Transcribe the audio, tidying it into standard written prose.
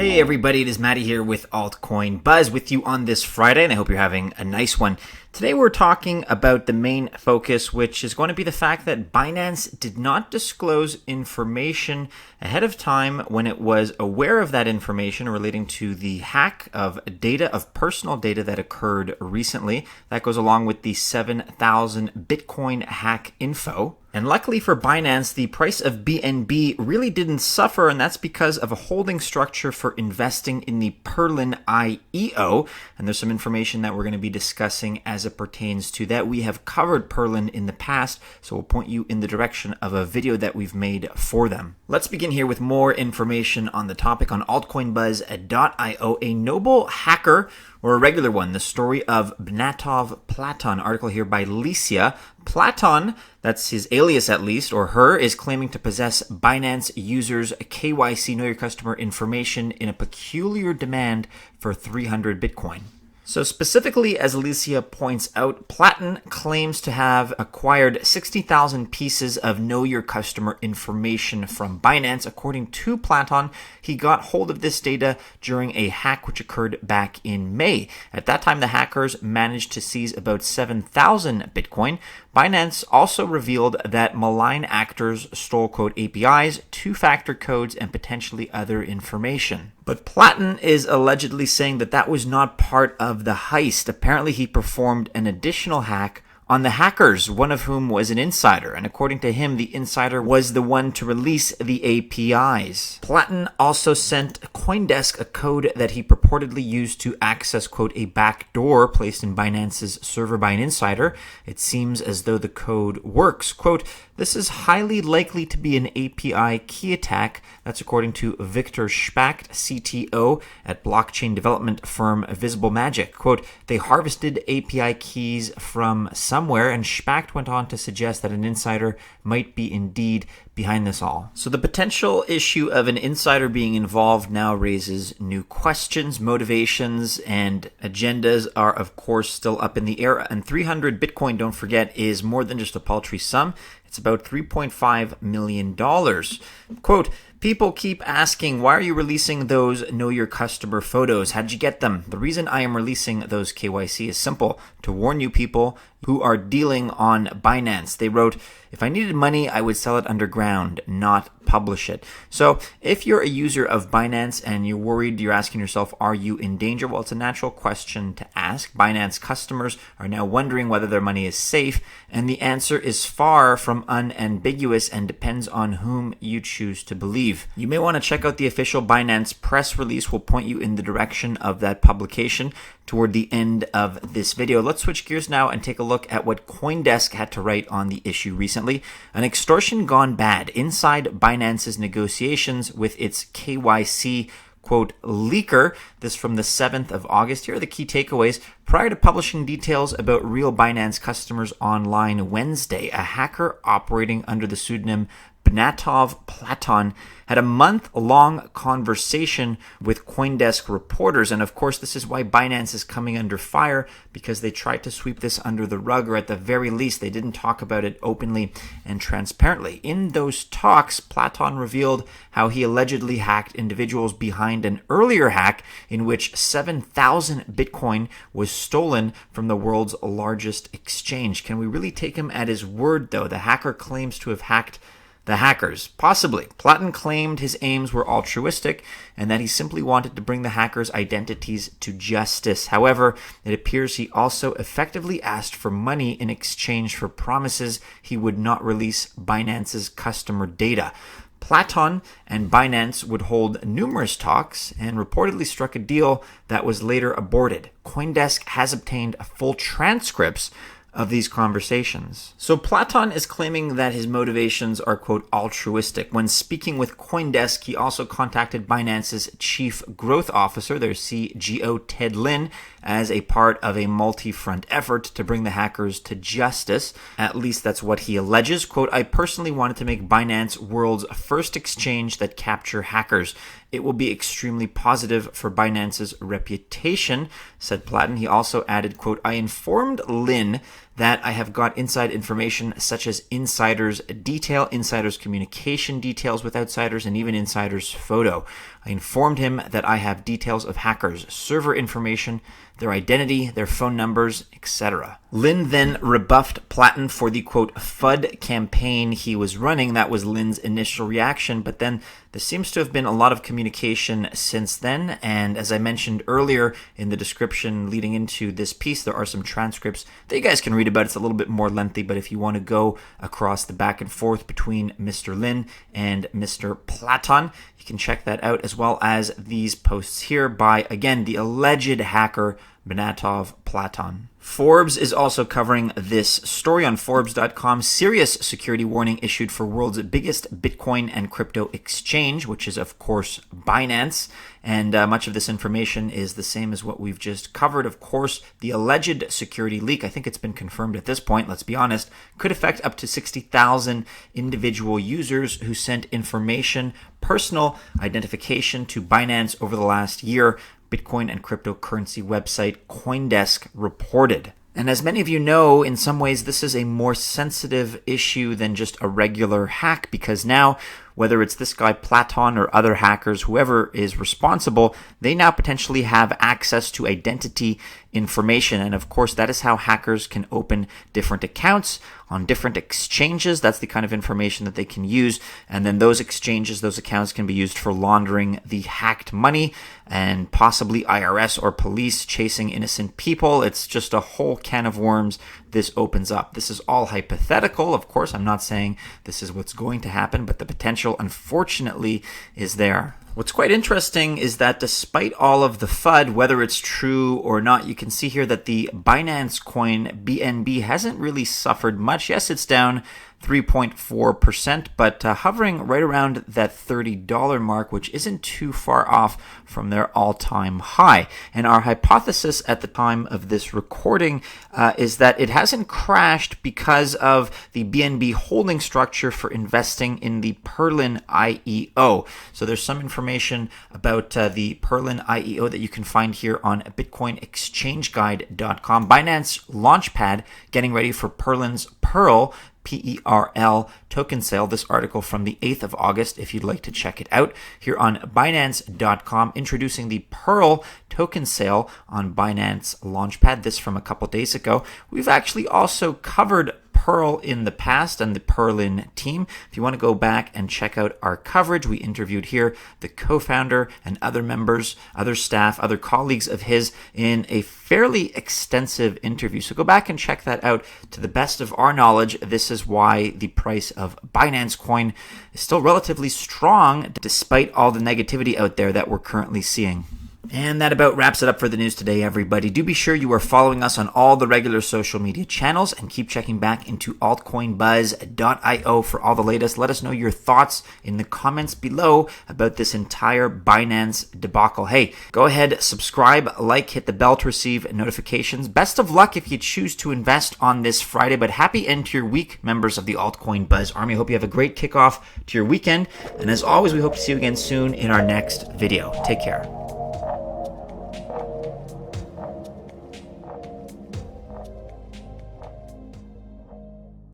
Hey everybody, it is Matty here with Altcoin Buzz with you on this Friday, and I hope you're having a nice one. Today we're talking about the main focus, which is going to be the fact that Binance did not disclose information ahead of time when it was aware of that information relating to the hack of personal data that occurred recently. That goes along with the 7,000 Bitcoin hack info. And luckily for Binance, the price of BNB really didn't suffer, and that's because of a holding structure for investing in the Perlin IEO. And there's some information that we're going to be discussing as it pertains to that. We have covered Perlin in the past, so we'll point you in the direction of a video that we've made for them. Let's begin here with more information on the topic on altcoinbuzz.io. A noble hacker, or a regular one, the story of Bnatov Platon, article here by Licia. Platon, that's his alias at least, or her, is claiming to possess Binance users' KYC, Know Your Customer information, in a peculiar demand for 300 Bitcoin. So specifically, as Alicia points out, Platon claims to have acquired 60,000 pieces of Know Your Customer information from Binance. According to Platon, he got hold of this data during a hack which occurred back in May. At that time, the hackers managed to seize about 7,000 Bitcoin. Binance also revealed that malign actors stole code APIs, two-factor codes, and potentially other information. But Platon is allegedly saying that that was not part of the heist. Apparently, he performed an additional hack on the hackers, one of whom was an insider, and according to him, the insider was the one to release the APIs. Platon also sent CoinDesk a code that he purportedly used to access, quote, a backdoor placed in Binance's server by an insider. It seems as though the code works. Quote, this is highly likely to be an API key attack. That's according to Victor Spacht, CTO at blockchain development firm Visible Magic. Quote, they harvested API keys from somewhere, and Spacht went on to suggest that an insider might be indeed behind this all. So the potential issue of an insider being involved now raises new questions. Motivations and agendas are, of course, still up in the air. And 300 Bitcoin, don't forget, is more than just a paltry sum. It's about $3.5 million. Quote, people keep asking, why are you releasing those Know Your Customer photos? How'd you get them? The reason I am releasing those KYC is simple, to warn you people who are dealing on Binance. They wrote, if I needed money, I would sell it underground, not publish it. So if you're a user of Binance and you're worried, you're asking yourself, are you in danger? Well, it's a natural question to ask. Binance customers are now wondering whether their money is safe, and the answer is far from unambiguous and depends on whom you choose to believe. You may want to check out the official Binance press release. We'll point you in the direction of that publication toward the end of this video. Let's switch gears now and take a look at what CoinDesk had to write on the issue recently. An extortion gone bad inside Binance's negotiations with its KYC, quote, leaker. This from the 7th of August. Here are the key takeaways. Prior to publishing details about real Binance customers online Wednesday, a hacker operating under the pseudonym Bnatov Platon had a month-long conversation with CoinDesk reporters. And of course, this is why Binance is coming under fire, because they tried to sweep this under the rug, or at the very least, they didn't talk about it openly and transparently. In those talks, Platon revealed how he allegedly hacked individuals behind an earlier hack in which 7,000 Bitcoin was stolen from the world's largest exchange. Can we really take him at his word, though? The hacker claims to have hacked the hackers. Possibly. Platon claimed his aims were altruistic and that he simply wanted to bring the hackers' identities to justice. However, it appears he also effectively asked for money in exchange for promises he would not release Binance's customer data. Platon and Binance would hold numerous talks and reportedly struck a deal that was later aborted. CoinDesk has obtained full transcripts of these conversations. So Platon is claiming that his motivations are, quote, altruistic. When speaking with CoinDesk, he also contacted Binance's chief growth officer, their CGO Ted Lin, as a part of a multi-front effort to bring the hackers to justice. At least that's what he alleges. Quote, I personally wanted to make Binance world's first exchange that capture hackers. It will be extremely positive for Binance's reputation, said Platon. He also added, quote, I informed Lin that I have got inside information such as insiders detail, insiders communication details with outsiders, and even insiders photo. I informed him that I have details of hackers' server information, their identity, their phone numbers, etc. Lin then rebuffed Platon for the, quote, FUD campaign he was running. That was Lin's initial reaction, but then there seems to have been a lot of communication since then, and as I mentioned earlier in the description leading into this piece, there are some transcripts that you guys can read about. It's a little bit more lengthy, but if you want to go across the back and forth between Mr. Lin and Mr. Platon, you can check that out, as well as these posts here by, again, the alleged hacker Benatov Platon. Forbes is also covering this story on Forbes.com. Serious security warning issued for world's biggest Bitcoin and crypto exchange, which is, of course, Binance. And much of this information is the same as what we've just covered. Of course, the alleged security leak, I think it's been confirmed at this point, let's be honest, could affect up to 60,000 individual users who sent information, personal identification to Binance over the last year, Bitcoin and cryptocurrency website CoinDesk reported. And as many of you know, in some ways, this is a more sensitive issue than just a regular hack, because now, whether it's this guy Platon or other hackers, whoever is responsible, they now potentially have access to identity information. And of course, that is how hackers can open different accounts on different exchanges. That's the kind of information that they can use. And then those exchanges, those accounts can be used for laundering the hacked money and possibly IRS or police chasing innocent people. It's just a whole can of worms this opens up. This is all hypothetical. Of course, I'm not saying this is what's going to happen, but the potential, unfortunately, is there. What's quite interesting is that despite all of the FUD, whether it's true or not, you can see here that the Binance coin BNB hasn't really suffered much. Yes, it's down 3.4%, but hovering right around that $30 mark, which isn't too far off from their all-time high. And our hypothesis at the time of this recording is that it hasn't crashed because of the BNB holding structure for investing in the Perlin IEO. So there's some information about the Perlin IEO that you can find here on BitcoinExchangeGuide.com. Binance Launchpad getting ready for Perlin's Pearl PERL token sale. This article from the 8th of August, if you'd like to check it out, here on Binance.com, introducing the Pearl token sale on Binance Launchpad. This from a couple days ago. We've actually also covered Pearl in the past and the Perlin team. If you want to go back and check out our coverage, we interviewed here the co-founder and other members, other staff, other colleagues of his in a fairly extensive interview. So go back and check that out. To the best of our knowledge, this is why the price of Binance coin is still relatively strong despite all the negativity out there that we're currently seeing. And that about wraps it up for the news today, everybody. Do be sure you are following us on all the regular social media channels and keep checking back into altcoinbuzz.io for all the latest. Let us know your thoughts in the comments below about this entire Binance debacle. Hey, go ahead, subscribe, like, hit the bell to receive notifications. Best of luck if you choose to invest on this Friday, but happy end to your week, members of the Altcoin Buzz Army. Hope you have a great kickoff to your weekend. And as always, we hope to see you again soon in our next video. Take care.